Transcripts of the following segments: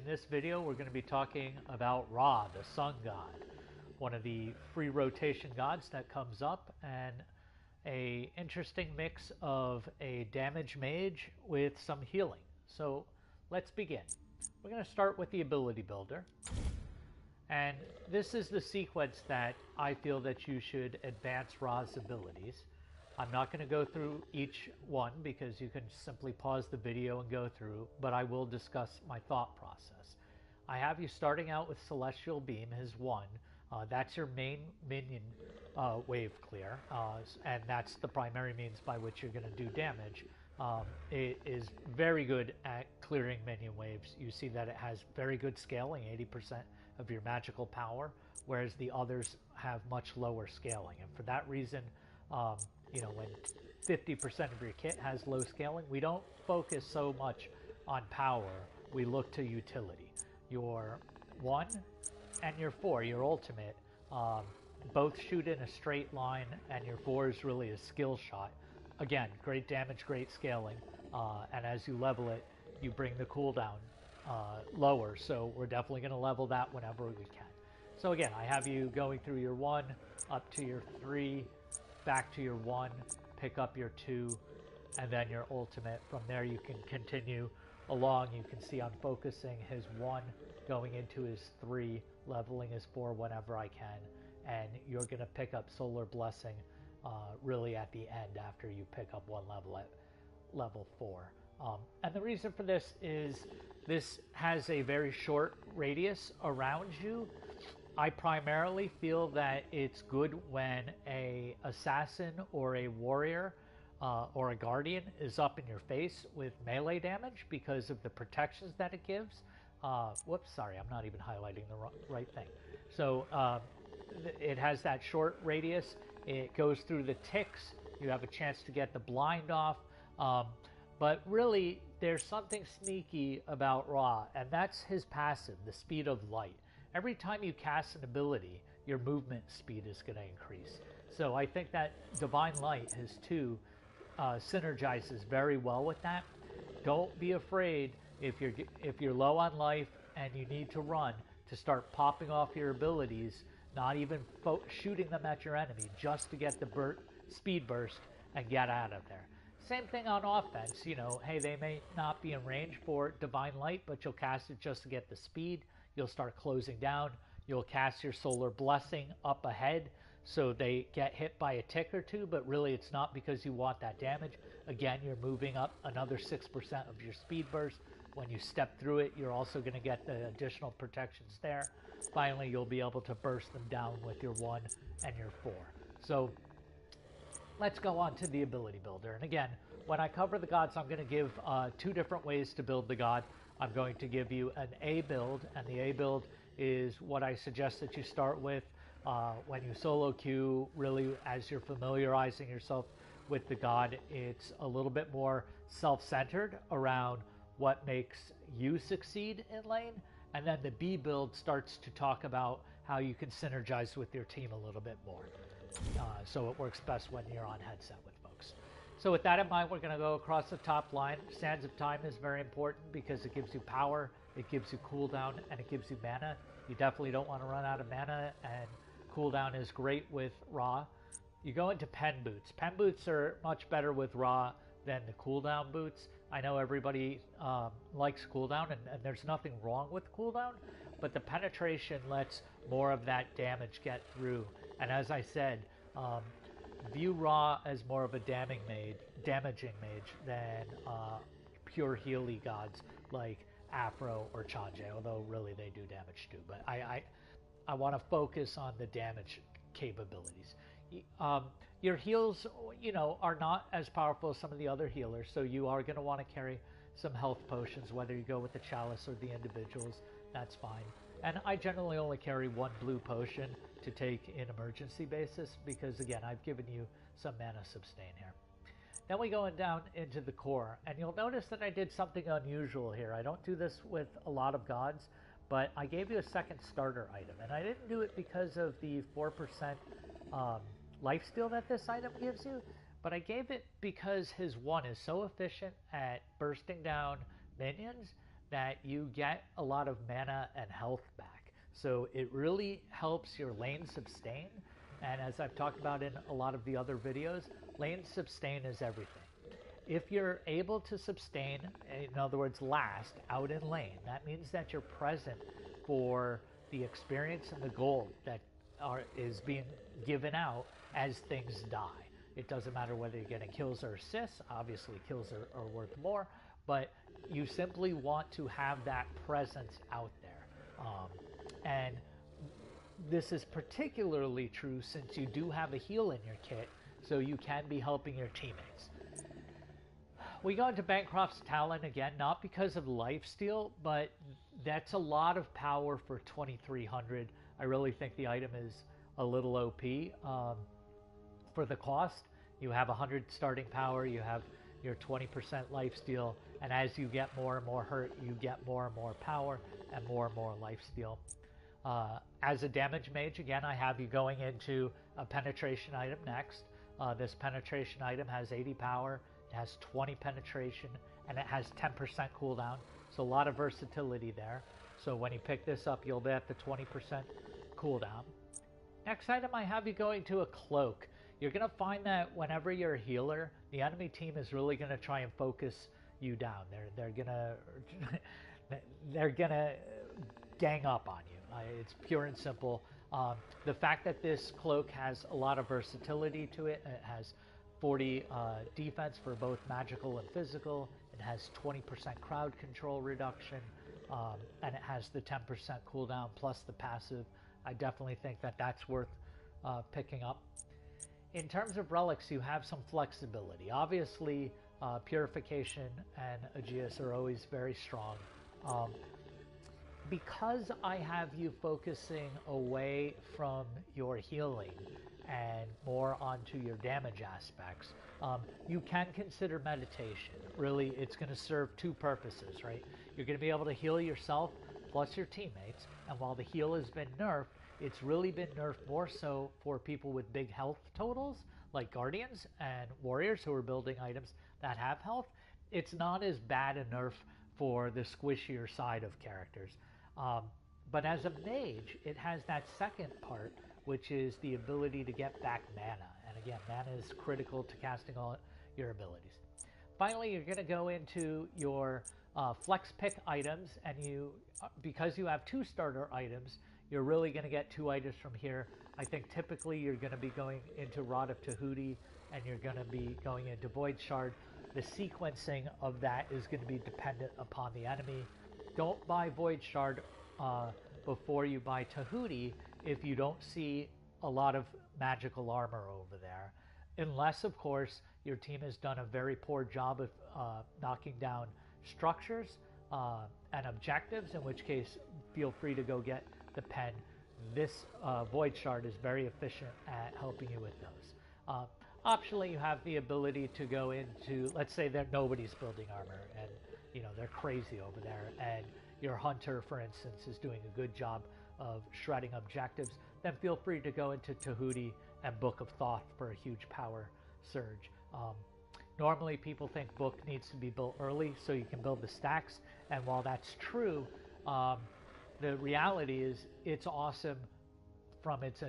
this video, we're going to be talking about Ra, the sun god, one of the free rotation gods that comes up, and a interesting mix of a damage mage with some healing. So let's begin. We're going to start with the ability builder. And this is the sequence that I feel that you should advance Ra's abilities. I'm not going to go through each one because you can simply pause the video and go through, but I will discuss my thought process. I have you starting out with Celestial Beam, his 1. That's your main minion wave clear, and that's the primary means by which you're going to do damage. It is very good at clearing minion waves. You see that it has very good scaling, 80% of your magical power, whereas the others have much lower scaling. And for that reason, when 50% of your kit has low scaling, we don't focus so much on power. We look to utility. Your 1 and your 4, your ultimate, both shoot in a straight line, and your 4 is really a skill shot. Again, great damage, great scaling, and as you level it, you bring the cooldown lower, so we're definitely going to level that whenever we can. So again, I have you going through your 1, up to your 3, back to your 1, pick up your 2, and then your ultimate. From there you can continue along. You can see I'm focusing his 1 going into his 3, leveling his 4 whenever I can, and you're going to pick up Solar Blessing really at the end after you pick up 1 level at level 4. And the reason for this is this has a very short radius around you. I primarily feel that it's good when a assassin or a warrior or a guardian is up in your face with melee damage because of the protections that it gives. Whoops, sorry, I'm not even highlighting the right thing. So it has that short radius. It goes through the ticks. You have a chance to get the blind off. But really, there's something sneaky about Ra, and that's his passive, the Speed of Light. Every time you cast an ability, your movement speed is going to increase. So I think that Divine Light, his 2, synergizes very well with that. Don't be afraid if you're low on life and you need to run to start popping off your abilities, not even shooting them at your enemy, just to get the speed burst and get out of there. Same thing on offense. Hey, they may not be in range for Divine Light, but you'll cast it just to get the speed. You'll start closing down. You'll cast your Solar Blessing up ahead so they get hit by a tick or 2, but really it's not because you want that damage. Again, you're moving up another 6% of your speed burst. When you step through it, you're also going to get the additional protections there. Finally, you'll be able to burst them down with your 1 and your 4. So let's go on to the ability builder. And again, when I cover the gods, I'm going to give 2 different ways to build the god. I'm going to give you an A build, and the A build is what I suggest that you start with when you solo queue, really as you're familiarizing yourself with the god. It's a little bit more self-centered around what makes you succeed in lane. And then the B build starts to talk about how you can synergize with your team a little bit more. So it works best when you're on headset with folks. So with that in mind, we're going to go across the top line. Sands of Time is very important because it gives you power, it gives you cooldown, and it gives you mana. You definitely don't want to run out of mana, and cooldown is great with Ra. You go into Pen Boots. Pen Boots are much better with Ra than the cooldown boots. I know everybody likes cooldown, and there's nothing wrong with cooldown, but the penetration lets more of that damage get through. And as I said, view Ra as more of a damaging mage than pure healy gods like Afro or Chanje, although really they do damage too. But I want to focus on the damage capabilities. Your heals, are not as powerful as some of the other healers, so you are going to want to carry some health potions, whether you go with the chalice or the individuals. That's fine. And I generally only carry 1 blue potion to take in emergency basis because, again, I've given you some mana sustain here. Then we go down into the core, and you'll notice that I did something unusual here. I don't do this with a lot of gods, but I gave you a second starter item, and I didn't do it because of the 4% lifesteal that this item gives you, but I gave it because his 1 is so efficient at bursting down minions that you get a lot of mana and health back. So it really helps your lane sustain. And as I've talked about in a lot of the other videos, lane sustain is everything. If you're able to sustain, in other words, last out in lane, that means that you're present for the experience and the gold that is being given out as things die. It doesn't matter whether you're getting kills or assists. Obviously, kills are worth more, but you simply want to have that presence out there. And this is particularly true since you do have a heal in your kit, so you can be helping your teammates. We go into Bancroft's Talon again, not because of lifesteal, but that's a lot of power for 2300. I really think the item is a little OP. For the cost, you have 100 starting power, you have your 20% lifesteal, and as you get more and more hurt, you get more and more power and more lifesteal. As a damage mage, again, I have you going into a penetration item next. This penetration item has 80 power, it has 20 penetration, and it has 10% cooldown, so a lot of versatility there. So when you pick this up, you'll be at the 20% cooldown. Next item, I have you going to a cloak. You're going to find that whenever you're a healer, the enemy team is really going to try and focus you down. They're gonna gang up on you. It's pure and simple. The fact that this cloak has a lot of versatility to it, it has 40 defense for both magical and physical. It has 20% crowd control reduction, and it has the 10% cooldown plus the passive. I definitely think that that's worth picking up. In terms of relics, you have some flexibility. Obviously, Purification and Aegis are always very strong. Because I have you focusing away from your healing and more onto your damage aspects, you can consider meditation. Really, it's going to serve two purposes, right? You're going to be able to heal yourself plus your teammates, and while the heal has been nerfed, it's really been nerfed more so for people with big health totals, like Guardians and Warriors who are building items that have health. It's not as bad a nerf for the squishier side of characters. But as a mage, it has that second part, which is the ability to get back mana. And again, mana is critical to casting all your abilities. Finally, you're going to go into your flex pick items, and because you have two starter items, you're really going to get two items from here. I think typically you're going to be going into Rod of Tahuti, and you're going to be going into Void Shard. The sequencing of that is going to be dependent upon the enemy. Don't buy Void Shard before you buy Tahuti if you don't see a lot of magical armor over there. Unless, of course, your team has done a very poor job of knocking down structures and objectives, in which case feel free to go get the pen. This Void Shard is very efficient at helping you with those. Optionally, you have the ability to go into, let's say that nobody's building armor and they're crazy over there, and your hunter, for instance, is doing a good job of shredding objectives, then feel free to go into Tahuti and Book of Thoth for a huge power surge. Normally people think Book needs to be built early so you can build the stacks, and while that's true, the reality is it's awesome from its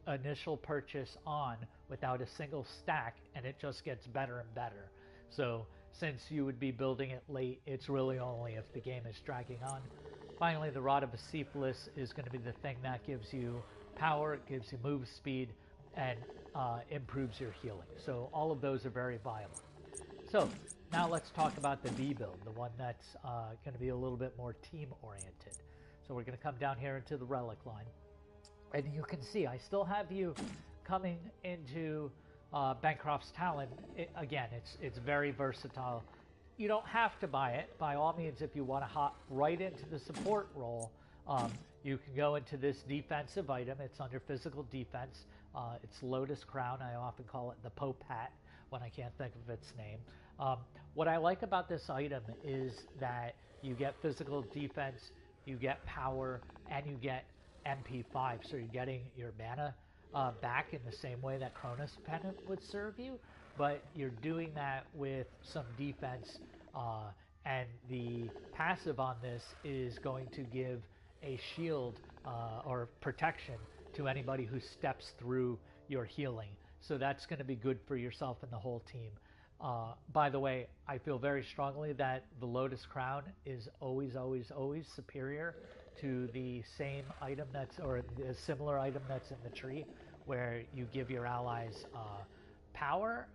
initial purchase on without a single stack, and it just gets better and better. So since you would be building it late, it's really only if the game is dragging on. Finally, the Rod of Acephalus is going to be the thing that gives you power, gives you move speed, and improves your healing. So all of those are very viable. So now let's talk about the B build, the one that's going to be a little bit more team oriented. So we're going to come down here into the relic line, and you can see I still have you coming into Bancroft's Talon. Again, it's very versatile. You don't have to buy it. By all means, if you want to hop right into the support role, you can go into this defensive item. It's under physical defense. It's Lotus Crown. I often call it the Pope Hat when I can't think of its name. What I like about this item is that you get physical defense, you get power, and you get MP5, so you're getting your mana back in the same way that Cronus Pendant would serve you, but you're doing that with some defense and the passive on this is going to give a shield or protection to anybody who steps through your healing. So that's going to be good for yourself and the whole team. By the way, I feel very strongly that the Lotus Crown is always, always, always superior to the same item or a similar item that's in the tree, where you give your allies power.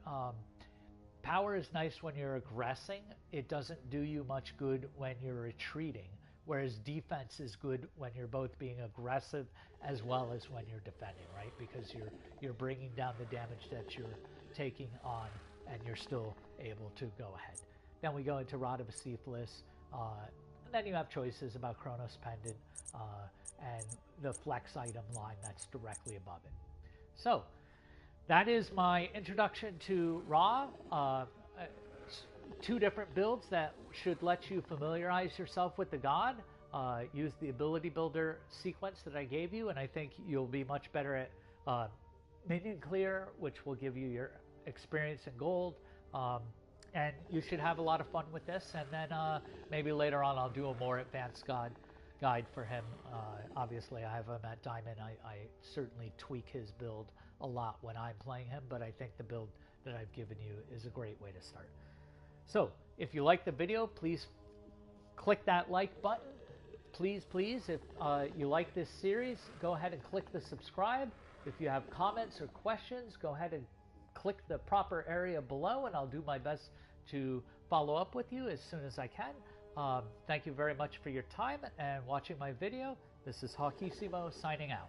Power is nice when you're aggressing. It doesn't do you much good when you're retreating, whereas defense is good when you're both being aggressive as well as when you're defending, right? Because you're bringing down the damage that you're taking on, and you're still able to go ahead. Then we go into Rod of Cephalus, and then you have choices about Chronos Pendant and the flex item line that's directly above it. So that is my introduction to Ra. 2 different builds that should let you familiarize yourself with the god. Use the ability builder sequence that I gave you, and I think you'll be much better at minion clear, which will give you your experience in gold, and you should have a lot of fun with this. And then maybe later on I'll do a more advanced guide for him. Obviously I have him at Diamond. I certainly tweak his build a lot when I'm playing him, but I think the build that I've given you is a great way to start. So if you like the video, please click that like button. Please, if you like this series, go ahead and click the subscribe. If you have comments or questions, go ahead and click the proper area below, and I'll do my best to follow up with you as soon as I can. Thank you very much for your time and watching my video. This is Hawkissimo signing out.